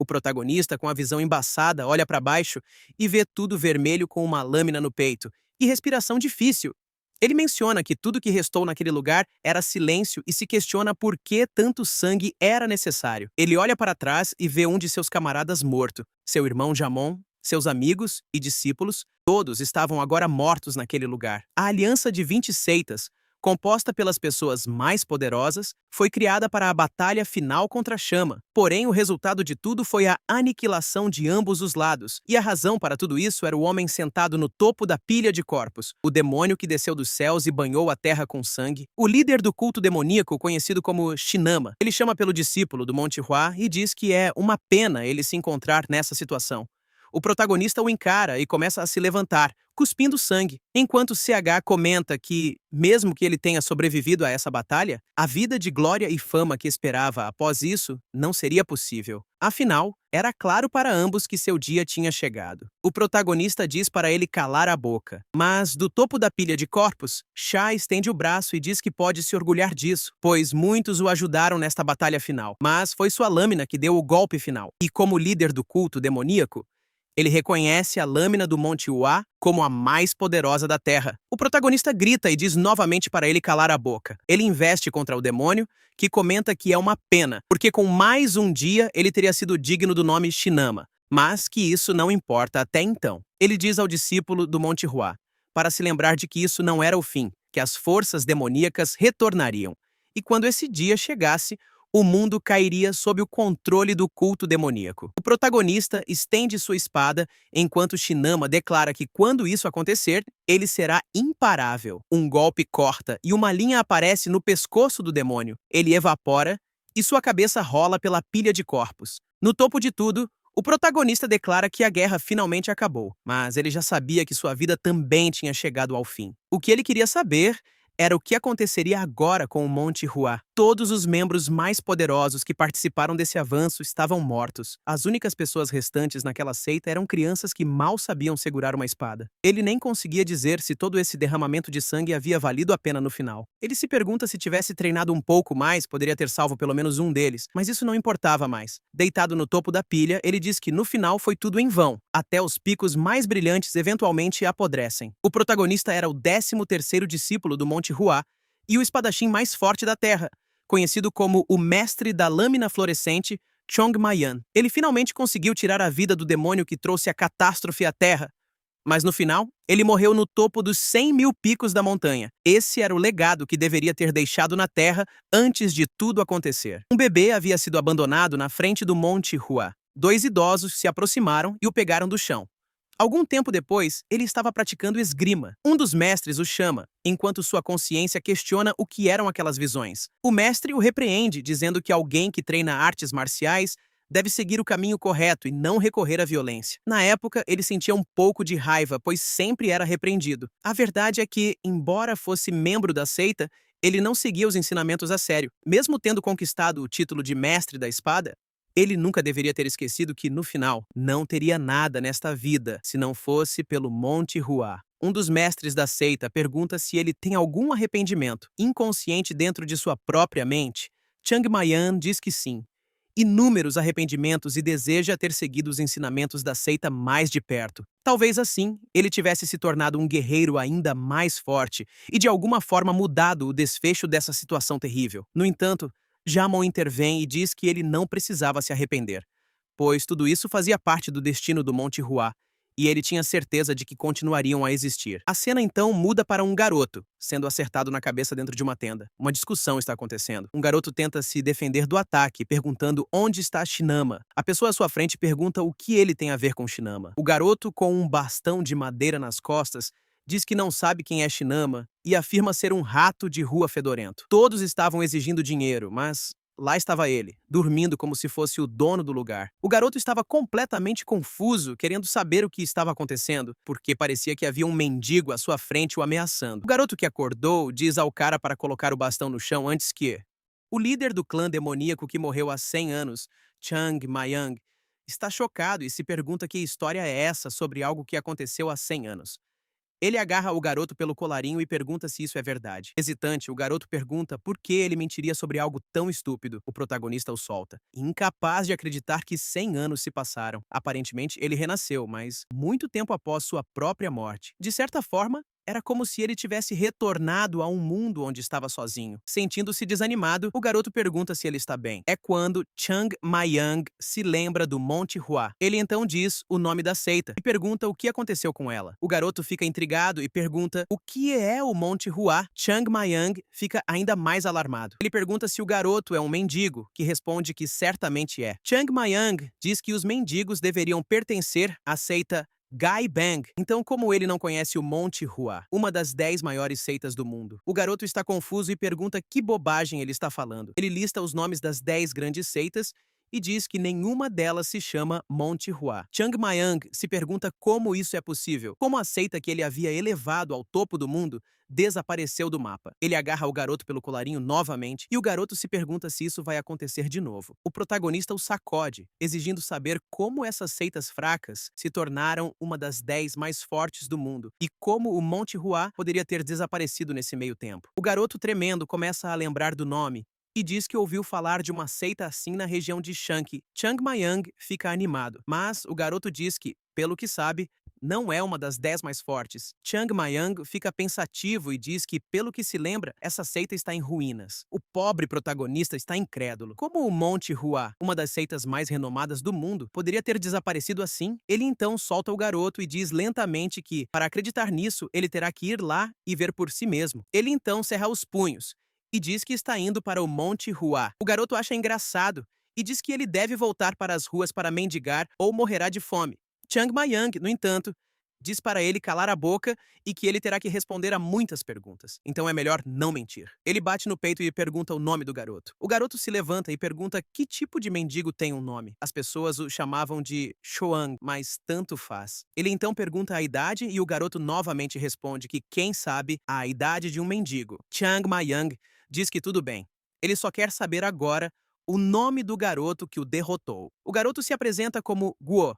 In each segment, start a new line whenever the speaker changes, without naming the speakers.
O protagonista, com a visão embaçada, olha para baixo e vê tudo vermelho com uma lâmina no peito e respiração difícil. Ele menciona que tudo que restou naquele lugar era silêncio e se questiona por que tanto sangue era necessário. Ele olha para trás e vê um de seus camaradas morto. Seu irmão Jamon, seus amigos e discípulos, todos estavam agora mortos naquele lugar. A aliança de 20 seitas, composta pelas pessoas mais poderosas, foi criada para a batalha final contra a chama. Porém, o resultado de tudo foi a aniquilação de ambos os lados. E a razão para tudo isso era o homem sentado no topo da pilha de corpos, o demônio que desceu dos céus e banhou a terra com sangue, o líder do culto demoníaco conhecido como Shinama. Ele chama pelo discípulo do Monte Hua e diz que é uma pena ele se encontrar nessa situação. O protagonista o encara e começa a se levantar, cuspindo sangue, enquanto CH comenta que, mesmo que ele tenha sobrevivido a essa batalha, a vida de glória e fama que esperava após isso não seria possível. Afinal, era claro para ambos que seu dia tinha chegado. O protagonista diz para ele calar a boca, mas do topo da pilha de corpos, Sha estende o braço e diz que pode se orgulhar disso, pois muitos o ajudaram nesta batalha final, mas foi sua lâmina que deu o golpe final. E como líder do culto demoníaco, ele reconhece a lâmina do Monte Hua como a mais poderosa da Terra. O protagonista grita e diz novamente para ele calar a boca. Ele investe contra o demônio, que comenta que é uma pena, porque com mais um dia ele teria sido digno do nome Shinama, mas que isso não importa até então. Ele diz ao discípulo do Monte Hua, para se lembrar de que isso não era o fim, que as forças demoníacas retornariam. E quando esse dia chegasse, o mundo cairia sob o controle do culto demoníaco. O protagonista estende sua espada, enquanto Shinama declara que quando isso acontecer, ele será imparável. Um golpe corta e uma linha aparece no pescoço do demônio. Ele evapora e sua cabeça rola pela pilha de corpos. No topo de tudo, o protagonista declara que a guerra finalmente acabou, mas ele já sabia que sua vida também tinha chegado ao fim. O que ele queria saber era o que aconteceria agora com o Monte Hua. Todos os membros mais poderosos que participaram desse avanço estavam mortos. As únicas pessoas restantes naquela seita eram crianças que mal sabiam segurar uma espada. Ele nem conseguia dizer se todo esse derramamento de sangue havia valido a pena no final. Ele se pergunta se tivesse treinado um pouco mais, poderia ter salvo pelo menos um deles, mas isso não importava mais. Deitado no topo da pilha, ele diz que no final foi tudo em vão. Até os picos mais brilhantes eventualmente apodrecem. O protagonista era o 13º discípulo do Monte Hua e o espadachim mais forte da Terra, conhecido como o Mestre da Lâmina Florescente, Chong Mayan. Ele finalmente conseguiu tirar a vida do demônio que trouxe a catástrofe à Terra. Mas no final, ele morreu no topo dos 100.000 picos da montanha. Esse era o legado que deveria ter deixado na Terra antes de tudo acontecer. Um bebê havia sido abandonado na frente do Monte Hua. 2 idosos se aproximaram e o pegaram do chão. Algum tempo depois, ele estava praticando esgrima. Um dos mestres o chama, enquanto sua consciência questiona o que eram aquelas visões. O mestre o repreende, dizendo que alguém que treina artes marciais deve seguir o caminho correto e não recorrer à violência. Na época, ele sentia um pouco de raiva, pois sempre era repreendido. A verdade é que, embora fosse membro da seita, ele não seguia os ensinamentos a sério. Mesmo tendo conquistado o título de mestre da espada, ele nunca deveria ter esquecido que, no final, não teria nada nesta vida se não fosse pelo Monte Hua. Um dos mestres da seita pergunta se ele tem algum arrependimento inconsciente dentro de sua própria mente. Chang Mayan diz que sim. Inúmeros arrependimentos e deseja ter seguido os ensinamentos da seita mais de perto. Talvez assim, ele tivesse se tornado um guerreiro ainda mais forte e de alguma forma mudado o desfecho dessa situação terrível. No entanto, Jamon intervém e diz que ele não precisava se arrepender, pois tudo isso fazia parte do destino do Monte Hua, e ele tinha certeza de que continuariam a existir. A cena então muda para um garoto, sendo acertado na cabeça dentro de uma tenda. Uma discussão está acontecendo. Um garoto tenta se defender do ataque, perguntando onde está Shinama. A pessoa à sua frente pergunta o que ele tem a ver com Shinama. O garoto, com um bastão de madeira nas costas, diz que não sabe quem é Shinama e afirma ser um rato de rua fedorento. Todos estavam exigindo dinheiro, mas lá estava ele, dormindo como se fosse o dono do lugar. O garoto estava completamente confuso, querendo saber o que estava acontecendo, porque parecia que havia um mendigo à sua frente o ameaçando. O garoto que acordou diz ao cara para colocar o bastão no chão antes que o líder do clã demoníaco que morreu há 100 anos, Chang Mayang, está chocado e se pergunta que história é essa sobre algo que aconteceu há 100 anos. Ele agarra o garoto pelo colarinho e pergunta se isso é verdade. Hesitante, o garoto pergunta por que ele mentiria sobre algo tão estúpido. O protagonista o solta, incapaz de acreditar que 100 anos se passaram. Aparentemente, ele renasceu, mas muito tempo após sua própria morte. De certa forma, era como se ele tivesse retornado a um mundo onde estava sozinho. Sentindo-se desanimado, o garoto pergunta se ele está bem. É quando Chang Mayang se lembra do Monte Hua. Ele então diz o nome da seita e pergunta o que aconteceu com ela. O garoto fica intrigado e pergunta o que é o Monte Hua. Chang Mayang fica ainda mais alarmado. Ele pergunta se o garoto é um mendigo, que responde que certamente é. Chang Mayang diz que os mendigos deveriam pertencer à seita Gai Bang. Então, como ele não conhece o Monte Hua, uma das 10 maiores seitas do mundo? O garoto está confuso e pergunta que bobagem ele está falando. Ele lista os nomes das 10 grandes seitas e diz que nenhuma delas se chama Monte Hua. Chang Mayang se pergunta como isso é possível, como a seita que ele havia elevado ao topo do mundo desapareceu do mapa. Ele agarra o garoto pelo colarinho novamente e o garoto se pergunta se isso vai acontecer de novo. O protagonista o sacode, exigindo saber como essas seitas fracas se tornaram uma das 10 mais fortes do mundo e como o Monte Hua poderia ter desaparecido nesse meio tempo. O garoto tremendo começa a lembrar do nome e diz que ouviu falar de uma seita assim na região de Shanxi. Chang Mayang fica animado, mas o garoto diz que, pelo que sabe, não é uma das 10 mais fortes. Chang Mayang fica pensativo e diz que, pelo que se lembra, essa seita está em ruínas. O pobre protagonista está incrédulo. Como o Monte Hua, uma das seitas mais renomadas do mundo, poderia ter desaparecido assim? Ele então solta o garoto e diz lentamente que, para acreditar nisso, ele terá que ir lá e ver por si mesmo. Ele então cerra os punhos e diz que está indo para o Monte Hua. O garoto acha engraçado e diz que ele deve voltar para as ruas para mendigar ou morrerá de fome. Chang Mayang, no entanto, diz para ele calar a boca e que ele terá que responder a muitas perguntas. Então é melhor não mentir. Ele bate no peito e pergunta o nome do garoto. O garoto se levanta e pergunta que tipo de mendigo tem um nome. As pessoas o chamavam de Shoang, mas tanto faz. Ele então pergunta a idade e o garoto novamente responde que quem sabe a idade de um mendigo. Chang Mayang diz que tudo bem. Ele só quer saber agora o nome do garoto que o derrotou. O garoto se apresenta como Guo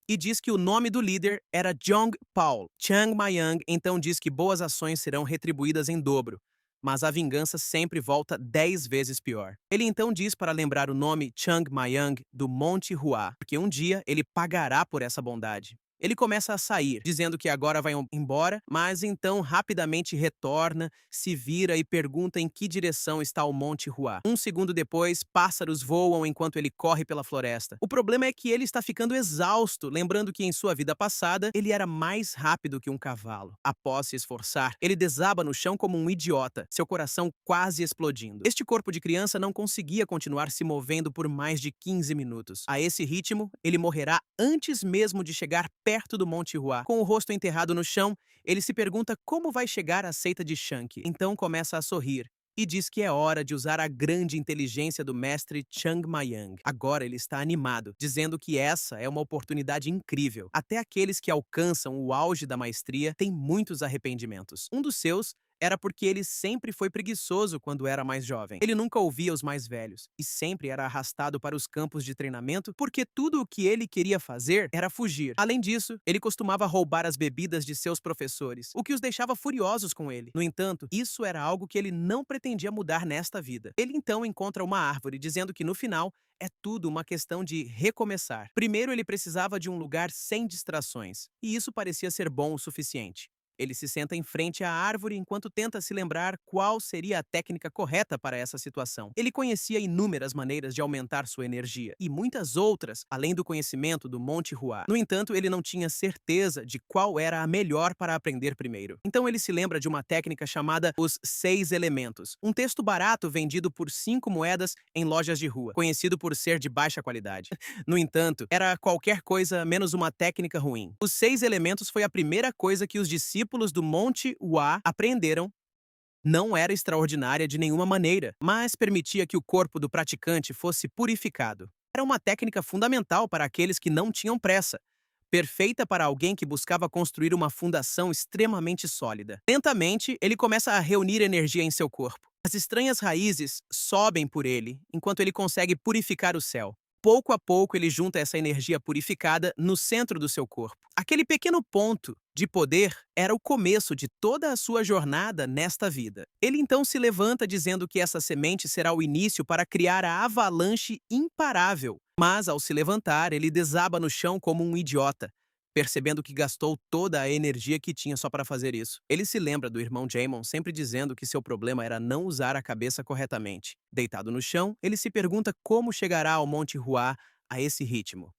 e diz que o nome do líder era Jong Paul. Chang Mayang então diz que boas ações serão retribuídas em dobro, mas a vingança sempre volta 10 vezes pior. Ele então diz para lembrar o nome Chang Mayang do Monte Hua, porque um dia ele pagará por essa bondade. Ele começa a sair, dizendo que agora vai embora, mas então rapidamente retorna, se vira e pergunta em que direção está o Monte Hua. Um segundo depois, pássaros voam enquanto ele corre pela floresta. O problema é que ele está ficando exausto, lembrando que em sua vida passada, ele era mais rápido que um cavalo. Após se esforçar, ele desaba no chão como um idiota, seu coração quase explodindo. Este corpo de criança não conseguia continuar se movendo por mais de 15 minutos. A esse ritmo, ele morrerá antes mesmo de chegar perto do Monte Hua. Com o rosto enterrado no chão, ele se pergunta como vai chegar à seita de Shanxi. Então começa a sorrir e diz que é hora de usar a grande inteligência do mestre Chang Mayang. Agora ele está animado, dizendo que essa é uma oportunidade incrível. Até aqueles que alcançam o auge da maestria têm muitos arrependimentos. Um dos seus era porque ele sempre foi preguiçoso quando era mais jovem. Ele nunca ouvia os mais velhos e sempre era arrastado para os campos de treinamento porque tudo o que ele queria fazer era fugir. Além disso, ele costumava roubar as bebidas de seus professores, o que os deixava furiosos com ele. No entanto, isso era algo que ele não pretendia mudar nesta vida. Ele então encontra uma árvore, dizendo que no final é tudo uma questão de recomeçar. Primeiro, ele precisava de um lugar sem distrações, e isso parecia ser bom o suficiente. Ele se senta em frente à árvore enquanto tenta se lembrar qual seria a técnica correta para essa situação. Ele conhecia inúmeras maneiras de aumentar sua energia, e muitas outras, além do conhecimento do Monte Hua. No entanto, ele não tinha certeza de qual era a melhor para aprender primeiro. Então ele se lembra de uma técnica chamada Os 6 Elementos, um texto barato vendido por 5 moedas em lojas de rua, conhecido por ser de baixa qualidade. No entanto, era qualquer coisa menos uma técnica ruim. Os 6 Elementos foi a primeira coisa que os discípulos do Monte Hua aprenderam. Não era extraordinária de nenhuma maneira, mas permitia que o corpo do praticante fosse purificado. Era uma técnica fundamental para aqueles que não tinham pressa, perfeita para alguém que buscava construir uma fundação extremamente sólida. Lentamente, ele começa a reunir energia em seu corpo. As estranhas raízes sobem por ele, enquanto ele consegue purificar o céu. pouco a pouco ele junta essa energia purificada no centro do seu corpo. Aquele pequeno ponto de poder era o começo de toda a sua jornada nesta vida. Ele então se levanta dizendo que essa semente será o início para criar a avalanche imparável. Mas ao se levantar, ele desaba no chão como um idiota, percebendo que gastou toda a energia que tinha só para fazer isso. Ele se lembra do irmão Jaemon sempre dizendo que seu problema era não usar a cabeça corretamente. Deitado no chão, ele se pergunta como chegará ao Monte Hua a esse ritmo.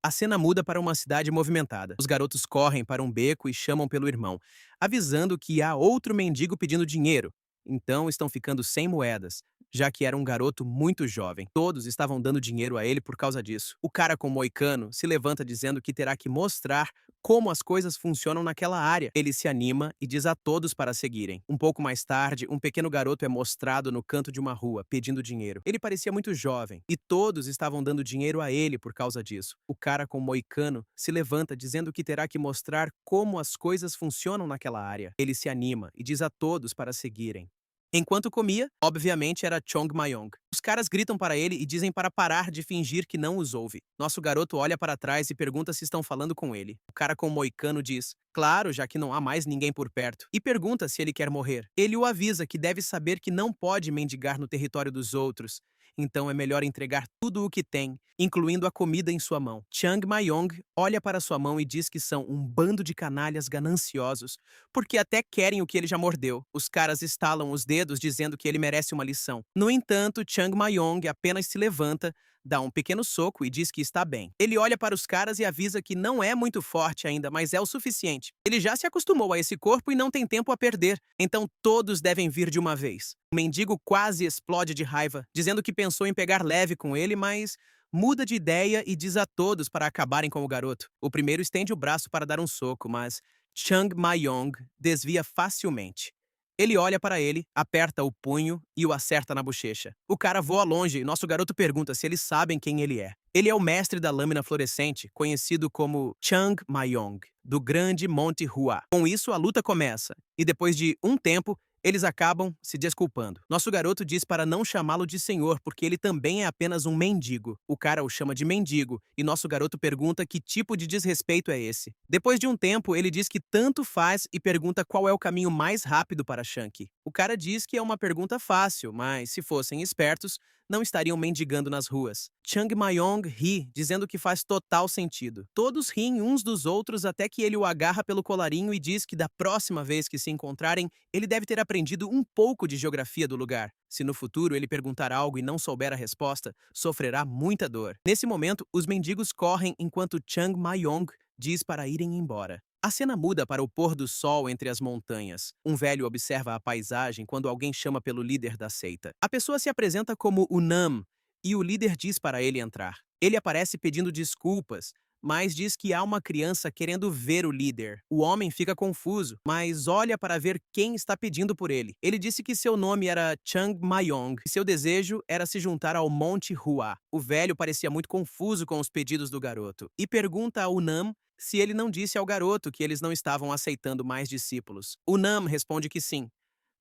A cena muda para uma cidade movimentada. Os garotos correm para um beco e chamam pelo irmão, avisando que há outro mendigo pedindo dinheiro. Então estão ficando sem moedas, já que era um garoto muito jovem. Todos estavam dando dinheiro a ele por causa disso. O cara com o moicano se levanta dizendo que terá que mostrar como as coisas funcionam naquela área. Ele se anima e diz a todos para seguirem. Um pouco mais tarde, um pequeno garoto é mostrado no canto de uma rua, pedindo dinheiro. Ele parecia muito jovem, e todos estavam dando dinheiro a ele por causa disso. O cara com o moicano se levanta dizendo que terá que mostrar como as coisas funcionam naquela área. Ele se anima e diz a todos para seguirem. Enquanto comia, obviamente era Chong Mayong. Os caras gritam para ele e dizem para parar de fingir que não os ouve. Nosso garoto olha para trás e pergunta se estão falando com ele. O cara com o moicano diz, claro, já que não há mais ninguém por perto, e pergunta se ele quer morrer. Ele o avisa que deve saber que não pode mendigar no território dos outros. Então é melhor entregar tudo o que tem, incluindo a comida em sua mão. Chang Mayong olha para sua mão e diz que são um bando de canalhas gananciosos, porque até querem o que ele já mordeu. Os caras estalam os dedos dizendo que ele merece uma lição. No entanto, Chang Mayong apenas se levanta, dá um pequeno soco e diz que está bem. Ele olha para os caras e avisa que não é muito forte ainda, mas é o suficiente. Ele já se acostumou a esse corpo e não tem tempo a perder, então todos devem vir de uma vez. O mendigo quase explode de raiva, dizendo que pensou em pegar leve com ele, mas muda de ideia e diz a todos para acabarem com o garoto. O primeiro estende o braço para dar um soco, mas Chang Mayong desvia facilmente. Ele olha para ele, aperta o punho e o acerta na bochecha. O cara voa longe e nosso garoto pergunta se eles sabem quem ele é. Ele é o mestre da lâmina fluorescente, conhecido como Chang Mayong, do grande Monte Hua. Com isso, a luta começa, e depois de um tempo, eles acabam se desculpando. Nosso garoto diz para não chamá-lo de senhor, porque ele também é apenas um mendigo. O cara o chama de mendigo, e nosso garoto pergunta que tipo de desrespeito é esse. Depois de um tempo, ele diz que tanto faz e pergunta qual é o caminho mais rápido para Shanky. O cara diz que é uma pergunta fácil, mas se fossem espertos, não estariam mendigando nas ruas. Chang Mayong ri, dizendo que faz total sentido. Todos riem uns dos outros até que ele o agarra pelo colarinho e diz que da próxima vez que se encontrarem, ele deve ter aprendido um pouco de geografia do lugar. Se no futuro ele perguntar algo e não souber a resposta, sofrerá muita dor. Nesse momento, os mendigos correm enquanto Chang Mayong diz para irem embora. A cena muda para o pôr do sol entre as montanhas. Um velho observa a paisagem quando alguém chama pelo líder da seita. A pessoa se apresenta como o Nam e o líder diz para ele entrar. Ele aparece pedindo desculpas, mas diz que há uma criança querendo ver o líder. O homem fica confuso, mas olha para ver quem está pedindo por ele. Ele disse que seu nome era Chang Mayong e seu desejo era se juntar ao Monte Hua. O velho parecia muito confuso com os pedidos do garoto e pergunta ao Nam se ele não disse ao garoto que eles não estavam aceitando mais discípulos. O Nam responde que sim,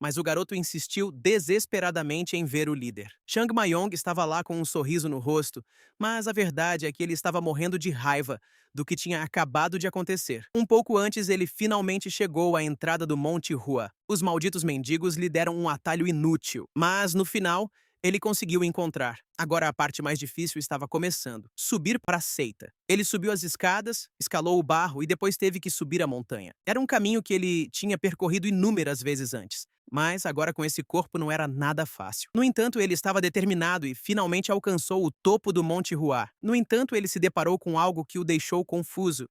mas o garoto insistiu desesperadamente em ver o líder. Chang Mayong estava lá com um sorriso no rosto, mas a verdade é que ele estava morrendo de raiva do que tinha acabado de acontecer. Um pouco antes, ele finalmente chegou à entrada do Monte Hua. Os malditos mendigos lhe deram um atalho inútil, mas no final, ele conseguiu encontrar. Agora a parte mais difícil estava começando. Subir para a seita. Ele subiu as escadas, escalou o barro e depois teve que subir a montanha. Era um caminho que ele tinha percorrido inúmeras vezes antes. Mas agora com esse corpo não era nada fácil. No entanto, ele estava determinado e finalmente alcançou o topo do Monte Hua. No entanto, ele se deparou com algo que o deixou confuso.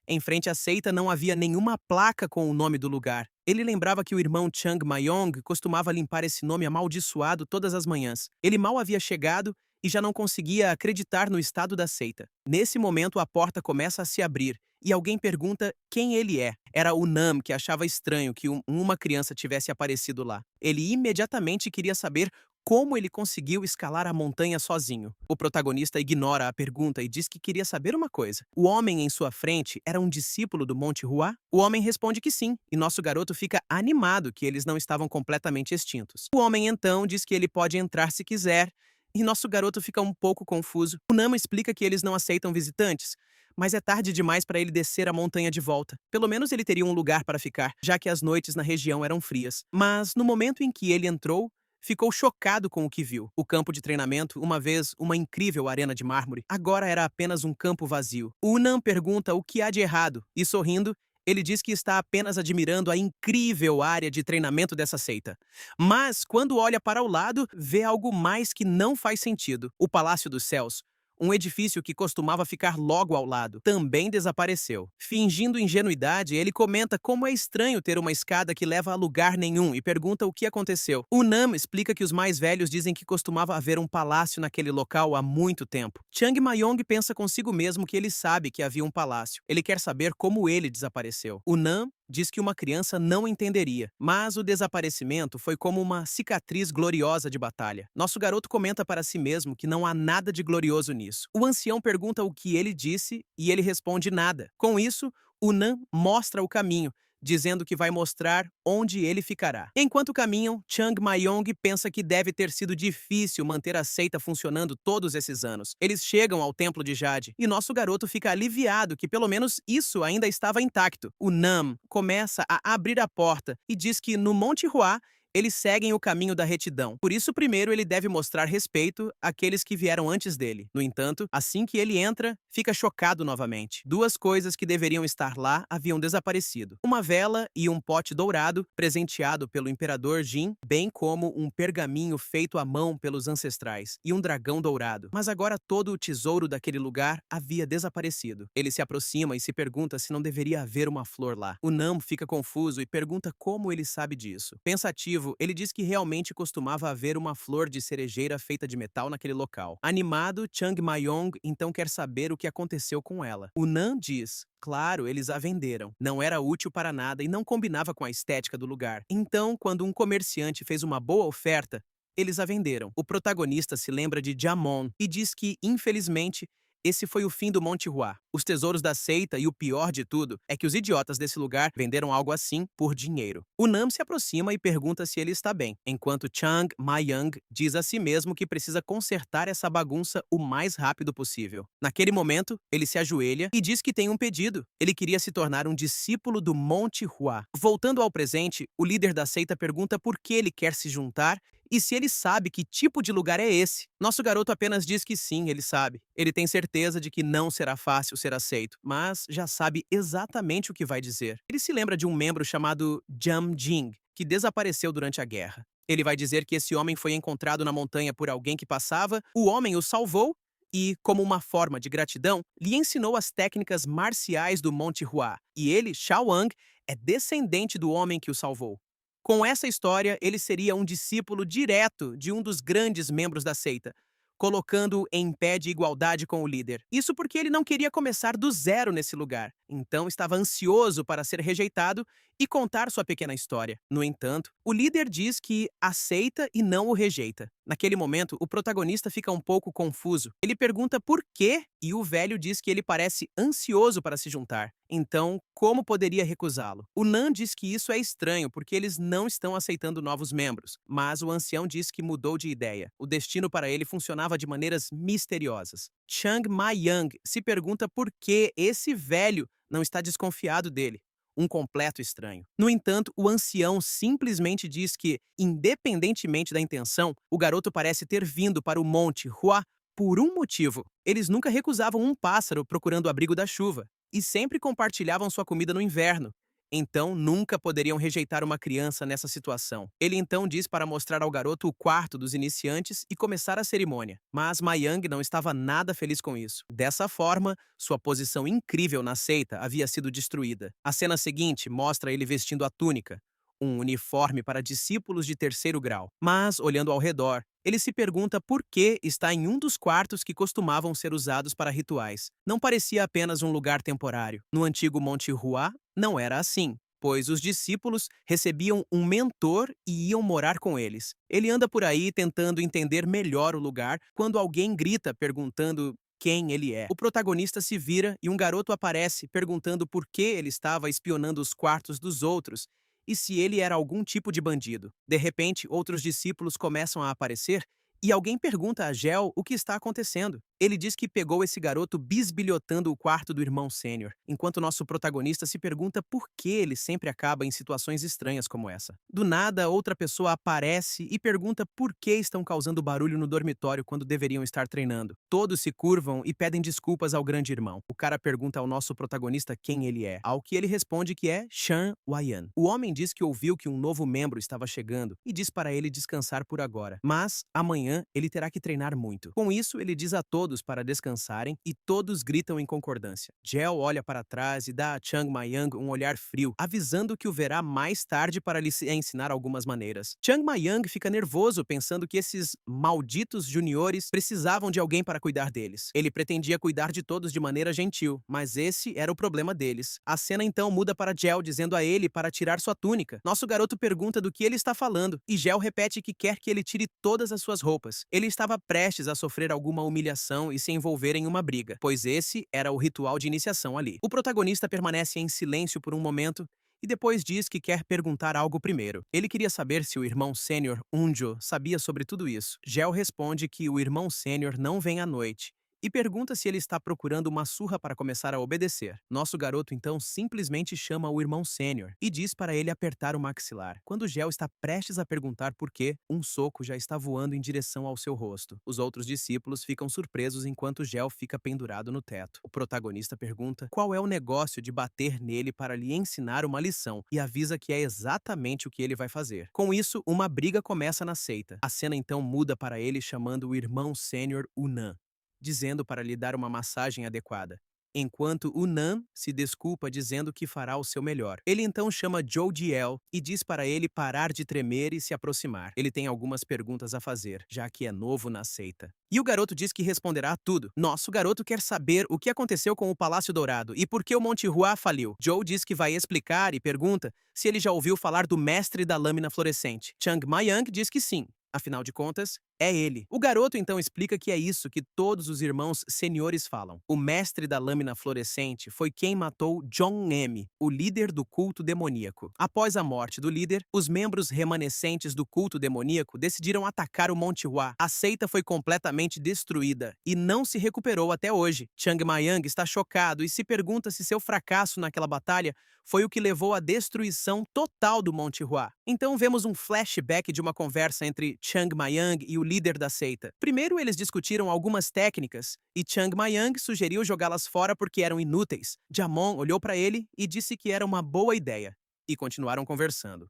Em frente à seita não havia nenhuma placa com o nome do lugar. Ele lembrava que o irmão Chang Mayong costumava limpar esse nome amaldiçoado todas as manhãs. Ele mal havia chegado e já não conseguia acreditar no estado da seita. Nesse momento, a porta começa a se abrir e alguém pergunta quem ele é. Era o Nam, que achava estranho que uma criança tivesse aparecido lá. Ele imediatamente queria saber como ele conseguiu escalar a montanha sozinho. O protagonista ignora a pergunta e diz que queria saber uma coisa. O homem em sua frente era um discípulo do Monte Hua? O homem responde que sim, e nosso garoto fica animado que eles não estavam completamente extintos. O homem então diz que ele pode entrar se quiser, e nosso garoto fica um pouco confuso. O Namo explica que eles não aceitam visitantes, mas é tarde demais para ele descer a montanha de volta. Pelo menos ele teria um lugar para ficar, já que as noites na região eram frias. Mas no momento em que ele entrou, ficou chocado com o que viu. O campo de treinamento, uma vez uma incrível arena de mármore, agora era apenas um campo vazio. O Unam pergunta o que há de errado e, sorrindo, ele diz que está apenas admirando a incrível área de treinamento dessa seita. Mas, quando olha para o lado, vê algo mais que não faz sentido. O Palácio dos Céus, um edifício que costumava ficar logo ao lado, também desapareceu. Fingindo ingenuidade, ele comenta como é estranho ter uma escada que leva a lugar nenhum e pergunta o que aconteceu. O Nam explica que os mais velhos dizem que costumava haver um palácio naquele local há muito tempo. Chang Mayong pensa consigo mesmo que ele sabe que havia um palácio. Ele quer saber como ele desapareceu. O Nam diz que uma criança não entenderia, mas o desaparecimento foi como uma cicatriz gloriosa de batalha. Nosso garoto comenta para si mesmo que não há nada de glorioso nisso. O ancião pergunta o que ele disse e ele responde nada. Com isso, o Nan mostra o caminho, dizendo que vai mostrar onde ele ficará. Enquanto caminham, Chang Mayong pensa que deve ter sido difícil manter a seita funcionando todos esses anos. Eles chegam ao templo de Jade e nosso garoto fica aliviado que pelo menos isso ainda estava intacto. O Nam começa a abrir a porta e diz que no Monte Hua eles seguem o caminho da retidão. Por isso, primeiro ele deve mostrar respeito àqueles que vieram antes dele. No entanto, assim que ele entra, fica chocado novamente. Duas coisas que deveriam estar lá haviam desaparecido. Uma vela e um pote dourado, presenteado pelo imperador Jin, bem como um pergaminho feito à mão pelos ancestrais, e um dragão dourado. Mas agora todo o tesouro daquele lugar havia desaparecido. Ele se aproxima e se pergunta se não deveria haver uma flor lá. O Nam fica confuso e pergunta como ele sabe disso. Pensativo, ele diz que realmente costumava haver uma flor de cerejeira feita de metal naquele local. Animado, Chang Mayong então quer saber o que aconteceu com ela. O Nan diz: claro, eles a venderam. Não era útil para nada e não combinava com a estética do lugar. Então, quando um comerciante fez uma boa oferta, eles a venderam. O protagonista se lembra de Jamon e diz que, infelizmente, esse foi o fim do Monte Hua. Os tesouros da seita e o pior de tudo é que os idiotas desse lugar venderam algo assim por dinheiro. O Nam se aproxima e pergunta se ele está bem, enquanto Chang Mayang diz a si mesmo que precisa consertar essa bagunça o mais rápido possível. Naquele momento, ele se ajoelha e diz que tem um pedido. Ele queria se tornar um discípulo do Monte Hua. Voltando ao presente, o líder da seita pergunta por que ele quer se juntar e se ele sabe que tipo de lugar é esse. Nosso garoto apenas diz que sim, ele sabe. Ele tem certeza de que não será fácil ser aceito, mas já sabe exatamente o que vai dizer. Ele se lembra de um membro chamado Jam Jing, que desapareceu durante a guerra. Ele vai dizer que esse homem foi encontrado na montanha por alguém que passava, o homem o salvou e, como uma forma de gratidão, lhe ensinou as técnicas marciais do Monte Hua. E ele, Shaowang, é descendente do homem que o salvou. Com essa história, ele seria um discípulo direto de um dos grandes membros da seita, colocando-o em pé de igualdade com o líder. Isso porque ele não queria começar do zero nesse lugar, então estava ansioso para ser rejeitado e contar sua pequena história. No entanto, o líder diz que aceita e não o rejeita. Naquele momento, o protagonista fica um pouco confuso. Ele pergunta por quê e o velho diz que ele parece ansioso para se juntar. Então, como poderia recusá-lo? O Nan diz que isso é estranho porque eles não estão aceitando novos membros, mas o ancião diz que mudou de ideia. O destino para ele funcionava de maneiras misteriosas. Chang Mayang se pergunta por que esse velho não está desconfiado dele. Um completo estranho. No entanto, o ancião simplesmente diz que, independentemente da intenção, o garoto parece ter vindo para o Monte Hua por um motivo. Eles nunca recusavam um pássaro procurando o abrigo da chuva e sempre compartilhavam sua comida no inverno. Então, nunca poderiam rejeitar uma criança nessa situação. Ele então diz para mostrar ao garoto o quarto dos iniciantes e começar a cerimônia. Mas Mayang não estava nada feliz com isso. Dessa forma, sua posição incrível na seita havia sido destruída. A cena seguinte mostra ele vestindo a túnica, um uniforme para discípulos de terceiro grau. Mas, olhando ao redor, ele se pergunta por que está em um dos quartos que costumavam ser usados para rituais. Não parecia apenas um lugar temporário. No antigo Monte Hua, não era assim, pois os discípulos recebiam um mentor e iam morar com eles. Ele anda por aí tentando entender melhor o lugar quando alguém grita perguntando quem ele é. O protagonista se vira e um garoto aparece perguntando por que ele estava espionando os quartos dos outros e se ele era algum tipo de bandido. De repente, outros discípulos começam a aparecer E alguém pergunta a Gel o que está acontecendo. Ele diz que pegou esse garoto bisbilhotando o quarto do irmão sênior, enquanto nosso protagonista se pergunta por que ele sempre acaba em situações estranhas como essa. Do nada, outra pessoa aparece e pergunta por que estão causando barulho no dormitório quando deveriam estar treinando. Todos se curvam e pedem desculpas ao grande irmão. O cara pergunta ao nosso protagonista quem ele é, ao que ele responde que é Shan Wayan. O homem diz que ouviu que um novo membro estava chegando e diz para ele descansar por agora, mas amanhã ele terá que treinar muito. Com isso, ele diz a todos para descansarem e todos gritam em concordância. Gel olha para trás e dá a Chang Mayang um olhar frio, avisando que o verá mais tarde para lhe ensinar algumas maneiras. Chang Mayang fica nervoso pensando que esses malditos juniores precisavam de alguém para cuidar deles. Ele pretendia cuidar de todos de maneira gentil, mas esse era o problema deles. A cena então muda para Gel dizendo a ele para tirar sua túnica. Nosso garoto pergunta do que ele está falando e Gel repete que quer que ele tire todas as suas roupas. Ele estava prestes a sofrer alguma humilhação e se envolver em uma briga, pois esse era o ritual de iniciação ali. O protagonista permanece em silêncio por um momento e depois diz que quer perguntar algo primeiro. Ele queria saber se o irmão sênior, Unjo, sabia sobre tudo isso. Gel responde que o irmão sênior não vem à noite e pergunta se ele está procurando uma surra para começar a obedecer. Nosso garoto então simplesmente chama o irmão sênior e diz para ele apertar o maxilar. Quando Gel está prestes a perguntar por quê, um soco já está voando em direção ao seu rosto. Os outros discípulos ficam surpresos enquanto Gel fica pendurado no teto. O protagonista pergunta qual é o negócio de bater nele para lhe ensinar uma lição e avisa que é exatamente o que ele vai fazer. Com isso, uma briga começa na seita. A cena então muda para ele chamando o irmão sênior Unan, dizendo para lhe dar uma massagem adequada, enquanto Unan se desculpa dizendo que fará o seu melhor. Ele então chama Joe Diel e diz para ele parar de tremer e se aproximar. Ele tem algumas perguntas a fazer, já que é novo na seita. E o garoto diz que responderá a tudo. Nosso garoto quer saber o que aconteceu com o Palácio Dourado e por que o Monte Hua faliu. Joe diz que vai explicar e pergunta se ele já ouviu falar do mestre da lâmina fluorescente. Chang Mayang diz que sim. Afinal de contas, é ele. O garoto então explica que é isso que todos os irmãos seniores falam. O mestre da lâmina fluorescente foi quem matou John M, o líder do culto demoníaco. Após a morte do líder, os membros remanescentes do culto demoníaco decidiram atacar o Monte Hua. A seita foi completamente destruída e não se recuperou até hoje. Chang Mayang está chocado e se pergunta se seu fracasso naquela batalha foi o que levou à destruição total do Monte Hua. Então vemos um flashback de uma conversa entre Chang Mayang e o líder da seita. Primeiro, eles discutiram algumas técnicas e Chang Mayang sugeriu jogá-las fora porque eram inúteis. Jamon olhou para ele e disse que era uma boa ideia, e continuaram conversando.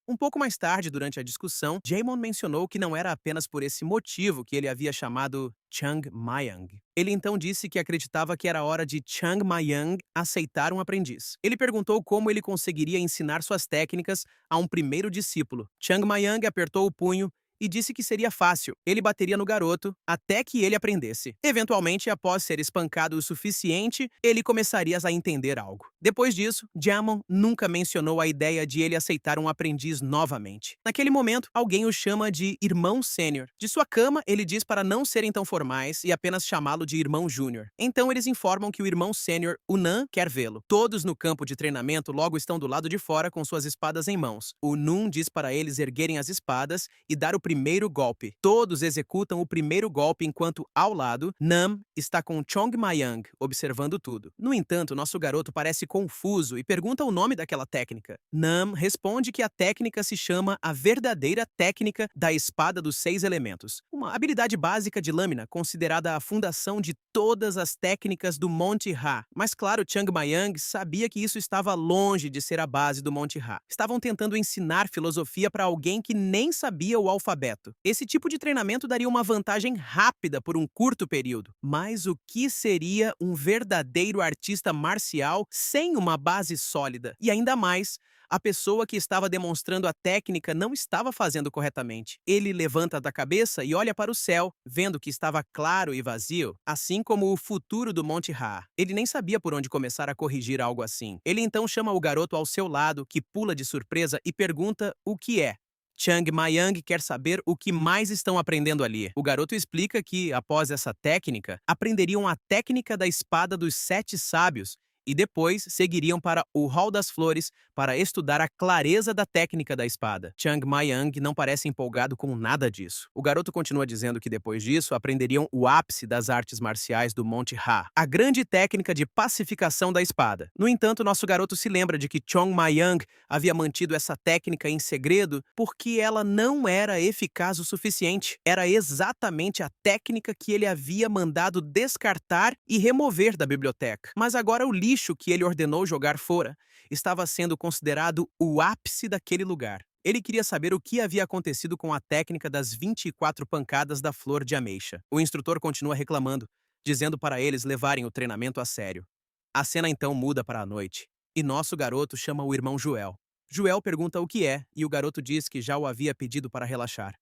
Um pouco mais tarde, durante a discussão, Jamon mencionou que não era apenas por esse motivo que ele havia chamado Chang Mayang. Ele então disse que acreditava que era hora de Chang Mayang aceitar um aprendiz. Ele perguntou como ele conseguiria ensinar suas técnicas a um primeiro discípulo. Chang Mayang apertou o punho e disse que seria fácil. Ele bateria no garoto até que ele aprendesse. Eventualmente, após ser espancado o suficiente, ele começaria a entender algo. Depois disso, Jamon nunca mencionou a ideia de ele aceitar um aprendiz novamente. Naquele momento, alguém o chama de irmão sênior. De sua cama, ele diz para não serem tão formais e apenas chamá-lo de irmão júnior. Então eles informam que o irmão sênior, Unan, quer vê-lo. Todos no campo de treinamento logo estão do lado de fora com suas espadas em mãos. O Nun diz para eles erguerem as espadas e dar o primeiro golpe. Todos executam o primeiro golpe enquanto, ao lado, Nam está com Chong Mayang, observando tudo. No entanto, nosso garoto parece confuso e pergunta o nome daquela técnica. Nam responde que a técnica se chama a verdadeira técnica da espada dos 6 elementos, uma habilidade básica de lâmina considerada a fundação de todas as técnicas do Monte Ha. Mas claro, Chang Mayang sabia que isso estava longe de ser a base do Monte Ha. Estavam tentando ensinar filosofia para alguém que nem sabia o alfabeto. Esse tipo de treinamento daria uma vantagem rápida por um curto período. Mas o que seria um verdadeiro artista marcial sem uma base sólida? E ainda mais, a pessoa que estava demonstrando a técnica não estava fazendo corretamente. Ele levanta da cabeça e olha para o céu, vendo que estava claro e vazio, assim como o futuro do Monte Ha. Ele nem sabia por onde começar a corrigir algo assim. Ele então chama o garoto ao seu lado, que pula de surpresa e pergunta o que é. Chang Mayang quer saber o que mais estão aprendendo ali. O garoto explica que, após essa técnica, aprenderiam a técnica da espada dos 7 sábios e depois seguiriam para o Hall das Flores para estudar a clareza da técnica da espada. Chang Mayang não parece empolgado com nada disso. O garoto continua dizendo que depois disso aprenderiam o ápice das artes marciais do Monte Ha, a grande técnica de pacificação da espada. No entanto, nosso garoto se lembra de que Chong Mayang havia mantido essa técnica em segredo porque ela não era eficaz o suficiente. Era exatamente a técnica que ele havia mandado descartar e remover da biblioteca. Mas agora o lixo que ele ordenou jogar fora estava sendo considerado o ápice daquele lugar. Ele queria saber o que havia acontecido com a técnica das 24 pancadas da flor de ameixa. O instrutor continua reclamando, dizendo para eles levarem o treinamento a sério. A cena então muda para a noite, e nosso garoto chama o irmão Joel. Joel pergunta o que é, e o garoto diz que já o havia pedido para relaxar.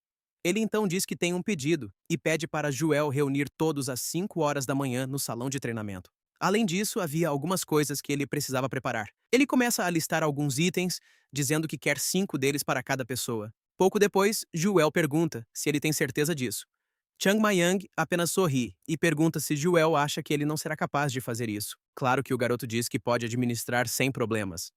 Ele então diz que tem um pedido, e pede para Joel reunir todos às 5 horas da manhã no salão de treinamento. Além disso, havia algumas coisas que ele precisava preparar. Ele começa a listar alguns itens, dizendo que quer 5 deles para cada pessoa. Pouco depois, Joel pergunta se ele tem certeza disso. Chang Mayang apenas sorri e pergunta se Joel acha que ele não será capaz de fazer isso. Claro que o garoto diz que pode administrar sem problemas.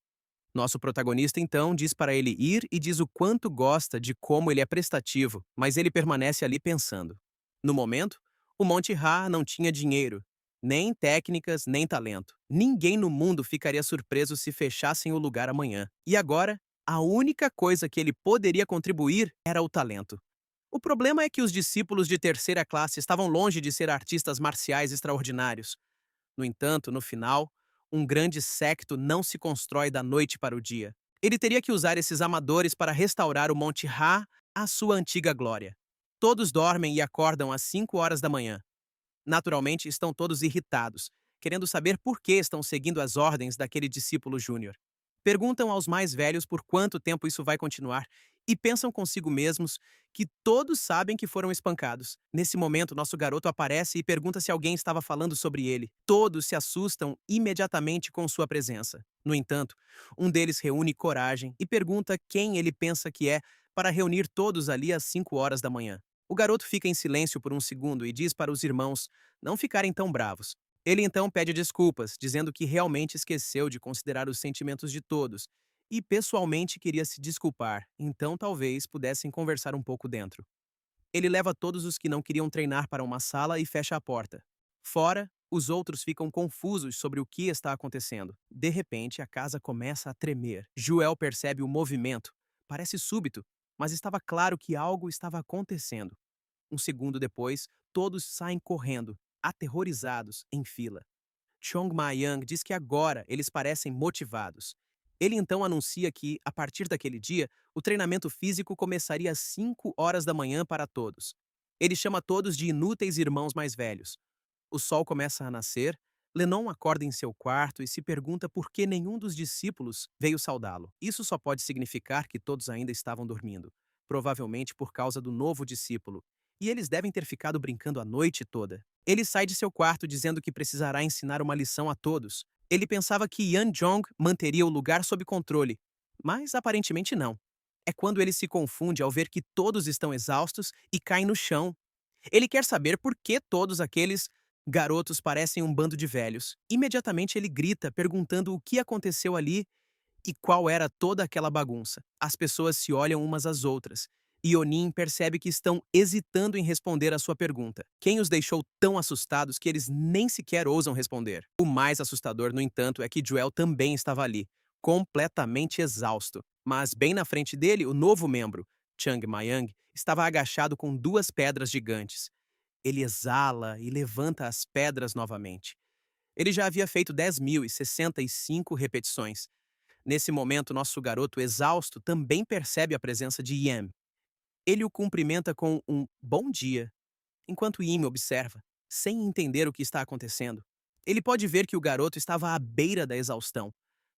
Nosso protagonista então diz para ele ir e diz o quanto gosta de como ele é prestativo, mas ele permanece ali pensando. No momento, o Monte Ha não tinha dinheiro, nem técnicas, nem talento. Ninguém no mundo ficaria surpreso se fechassem o lugar amanhã. E agora, a única coisa que ele poderia contribuir era o talento. O problema é que os discípulos de terceira classe estavam longe de ser artistas marciais extraordinários. No entanto, no final, um grande séquito não se constrói da noite para o dia. Ele teria que usar esses amadores para restaurar o Monte Ha à sua antiga glória. Todos dormem e acordam às 5 horas da manhã. Naturalmente, estão todos irritados, querendo saber por que estão seguindo as ordens daquele discípulo júnior. Perguntam aos mais velhos por quanto tempo isso vai continuar e pensam consigo mesmos que todos sabem que foram espancados. Nesse momento, nosso garoto aparece e pergunta se alguém estava falando sobre ele. Todos se assustam imediatamente com sua presença. No entanto, um deles reúne coragem e pergunta quem ele pensa que é para reunir todos ali às 5 horas da manhã. O garoto fica em silêncio por um segundo e diz para os irmãos não ficarem tão bravos. Ele então pede desculpas, dizendo que realmente esqueceu de considerar os sentimentos de todos e pessoalmente queria se desculpar, então talvez pudessem conversar um pouco dentro. Ele leva todos os que não queriam treinar para uma sala e fecha a porta. Fora, os outros ficam confusos sobre o que está acontecendo. De repente, a casa começa a tremer. Joel percebe o movimento. Parece súbito, mas estava claro que algo estava acontecendo. Um segundo depois, todos saem correndo, aterrorizados, em fila. Chong Ma-yang diz que agora eles parecem motivados. Ele então anuncia que, a partir daquele dia, o treinamento físico começaria às 5 horas da manhã para todos. Ele chama todos de inúteis irmãos mais velhos. O sol começa a nascer, Lennon acorda em seu quarto e se pergunta por que nenhum dos discípulos veio saudá-lo. Isso só pode significar que todos ainda estavam dormindo, provavelmente por causa do novo discípulo, e eles devem ter ficado brincando a noite toda. Ele sai de seu quarto dizendo que precisará ensinar uma lição a todos. Ele pensava que Yan Zhong manteria o lugar sob controle, mas aparentemente não. É quando ele se confunde ao ver que todos estão exaustos e caem no chão. Ele quer saber por que todos aqueles garotos parecem um bando de velhos. Imediatamente ele grita, perguntando o que aconteceu ali e qual era toda aquela bagunça. As pessoas se olham umas às outras. E Onin percebe que estão hesitando em responder à sua pergunta. Quem os deixou tão assustados que eles nem sequer ousam responder? O mais assustador, no entanto, é que Joel também estava ali, completamente exausto. Mas bem na frente dele, o novo membro, Chang Mayang, estava agachado com 2 pedras gigantes. Ele exala e levanta as pedras novamente. Ele já havia feito 10.065 repetições. Nesse momento, nosso garoto exausto também percebe a presença de Yam. Ele o cumprimenta com um bom dia, enquanto Yim observa, sem entender o que está acontecendo. Ele pode ver que o garoto estava à beira da exaustão,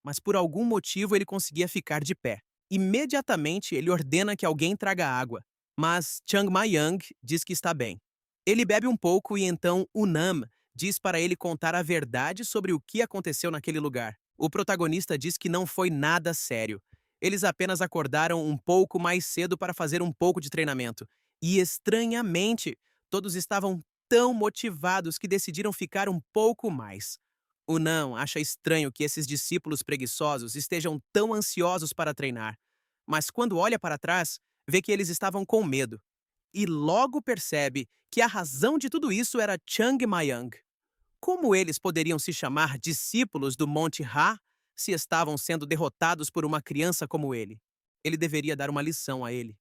mas por algum motivo ele conseguia ficar de pé. Imediatamente ele ordena que alguém traga água, mas Chang Ma-yang diz que está bem. Ele bebe um pouco e então Unam diz para ele contar a verdade sobre o que aconteceu naquele lugar. O protagonista diz que não foi nada sério. Eles apenas acordaram um pouco mais cedo para fazer um pouco de treinamento. E, estranhamente, todos estavam tão motivados que decidiram ficar um pouco mais. O Não acha estranho que esses discípulos preguiçosos estejam tão ansiosos para treinar, mas quando olha para trás, vê que eles estavam com medo e logo percebe que a razão de tudo isso era Chang Mayang. Como eles poderiam se chamar discípulos do Monte Ra se estavam sendo derrotados por uma criança como ele? Ele deveria dar uma lição a ele.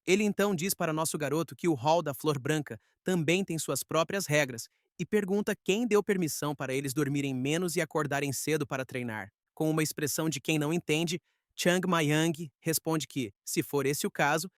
Ele então diz para nosso garoto que o Hall da Flor Branca também tem suas próprias regras e pergunta quem deu permissão para eles dormirem menos e acordarem cedo para treinar. Com uma expressão de quem não entende, Chang Mayang responde que, se for esse o caso,